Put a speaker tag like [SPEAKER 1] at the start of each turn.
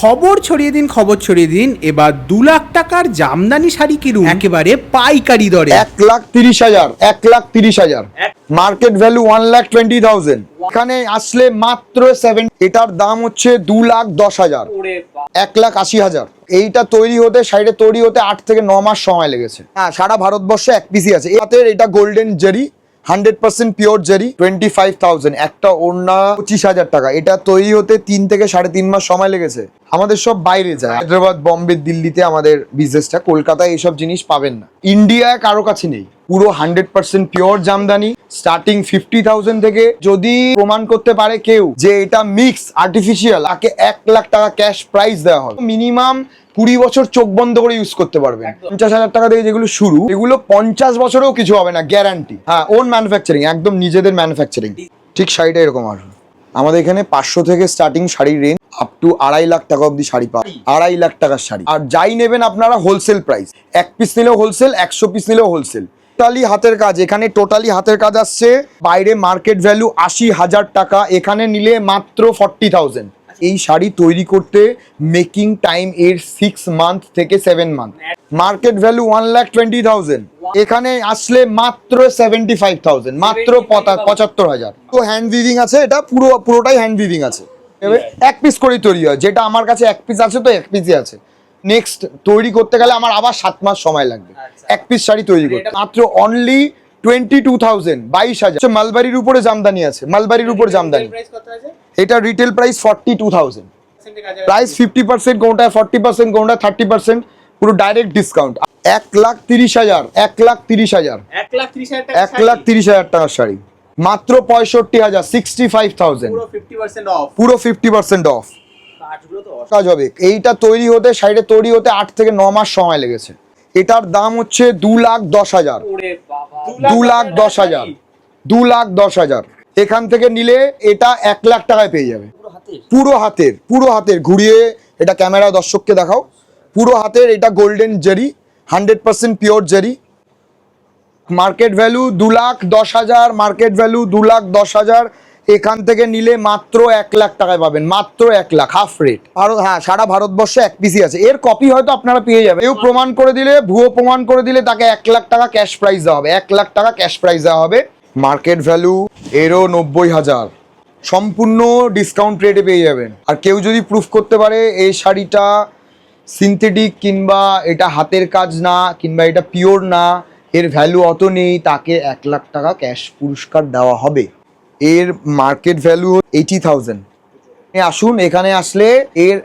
[SPEAKER 1] খবর ছড়িয়ে দিন, খবর ছড়িয়ে দিন। এবার 2 লাখ টাকার জামদানি শাড়ি কিনুন একেবারে পাইকারি দরে।
[SPEAKER 2] 1,30,000 1,30,000 মার্কেট ভ্যালু 1,20,000। এখানে আসলে মাত্র 7, এটার দাম হচ্ছে 2,10,000, 1,80,000। এইটা তৈরি হতে, সাইডে তৈরি হতে 8 থেকে 9 মাস সময় লেগেছে। হ্যাঁ, সারা ভারতবর্ষে এক পিসই আছে। এটার এটা গোল্ডেন জারি, 100% পিওর জারি, 25,000। একটা ওড়না 25,000 টাকা। এটা তৈরি হতে 3 থেকে 3.5 মাস সময় লেগেছে। আমাদের সব বাইরে যায়, হায়দ্রাবাদ, বম্বে, দিল্লিতে আমাদের বিজনেসটা। কলকাতায় এইসব জিনিস পাবেন না, ইন্ডিয়ায় কারো কাছে নেই। পুরো 100% পিওর জামদানি, স্টার্টিং 50,000 থেকে। যদি প্রমাণ করতে পারে কেউ যে এটা মিক্স আর্টিফিশিয়াল, তাকে 1 লাখ টাকা ক্যাশ প্রাইস দেওয়া হবে। মিনিমাম 20 বছর চোখ বন্ধ করে ইউজ করতে পারবেন। 50,000 টাকা থেকে যেগুলো শুরু, এগুলো 50 বছরেও কিছু হবে না, গ্যারান্টি। হ্যাঁ, ওন ম্যানুফ্যাকচারিং, একদম নিজেদের ম্যানুফ্যাকচারিং। ঠিক শাড়িটা এরকম আসবে। আমাদের এখানে 500 থেকে স্টার্টিং শাড়ির রেঞ্জ, আপ টু 2.5 লাখ টাকা অব্দি শাড়ি পায়। 2.5 লাখ টাকার শাড়ি। আর যাই নেবেন আপনারা হোলসেল প্রাইস, 1 পিস নিলেও হোলসেল, 100 পিস নিলেও হোলসেল। টোটালি হাতের কাজ, এখানে টোটালি হাতের কাজ আসছে। বাইরে মার্কেট ভ্যালু 80,000 টাকা, এখানে নিলে মাত্র 40,000। এই শাড়ি তৈরি করতে মেকিং টাইম এর 6 মান্থ থেকে 7 মান্থ। মার্কেট ভ্যালু 1,20,000, এখানে আসলে মাত্র 75,000, মাত্র 75,000। তো হ্যান্ড উইভিং আছে, এটা পুরোটাই হ্যান্ড উইভিং আছে। এক পিস করেই তৈরি হয়, যেটা আমার কাছে 1 পিস আছে, তো 1 পিসই আছে। নেক্সট তৈরি করতে গেলে আমার আবার 7 মাস সময় লাগবে 1 পিস শাড়ি তৈরি করতে। মাত্র অনলি 22,000, 22,000। মালবাড়ির উপরে জামদানি আছে, মালবাড়ির উপর জামদানি। এটা রিটেল প্রাইস 42,000, প্রাইস 50% কোনটা, 40% কোনটা, 30%, পুরো ডাইরেক্ট ডিসকাউন্ট। 1,30,000, 1,30,000, 1,30,000 টাকার শাড়ি মাত্র 65,000, 65,000, পুরো 50% অফ। কাজ হবে। এইটা তৈরি হতে, সাইডে তৈরি হতে 8 থেকে 9 মাস সময় লেগেছে। এটার দাম হচ্ছে 2,10,000, 2,10,000, 2,10,000। এখান থেকে নিলে এটা 1 লাখ টাকায় পেয়ে যাবে। পুরো হাতের ঘুরিয়ে এটা ক্যামেরা দর্শককে দেখাও। পুরো হাতের, এটা গোল্ডেন জারি, 100% পিওর জারি। Market value 2,10,000, market value 2,10,000। এখান থেকে নিলে মাত্র 1 লাখ টাকায় পাবেন, মাত্র 1 লাখ, হাফ রেট। আর হ্যাঁ, সারা ভারতবর্ষে এক পিসই আছে। এর কপি হয়তো আপনারা পেয়ে যাবেন। কেউ প্রমাণ করে দিলে, ভুয়ো প্রমাণ করে দিলে, তাকে 1 লাখ টাকা ক্যাশ প্রাইস দেওয়া হবে, 1 লাখ টাকা ক্যাশ প্রাইস দেওয়া হবে। মার্কেট ভ্যালু এরও 90,000, সম্পূর্ণ ডিসকাউন্ট রেটে পেয়ে যাবেন। আর কেউ যদি প্রুফ করতে পারে এই শাড়িটা সিনথেটিক, কিংবা এটা হাতের কাজ না, কিংবা এটা পিওর না, এর ভ্যালু অত নেই, তাকে 1 লাখ টাকা ক্যাশ পুরস্কার দেওয়া হবে। এর মার্কেট ভ্যালু 80,000। আসুন, এখানে আসলে এর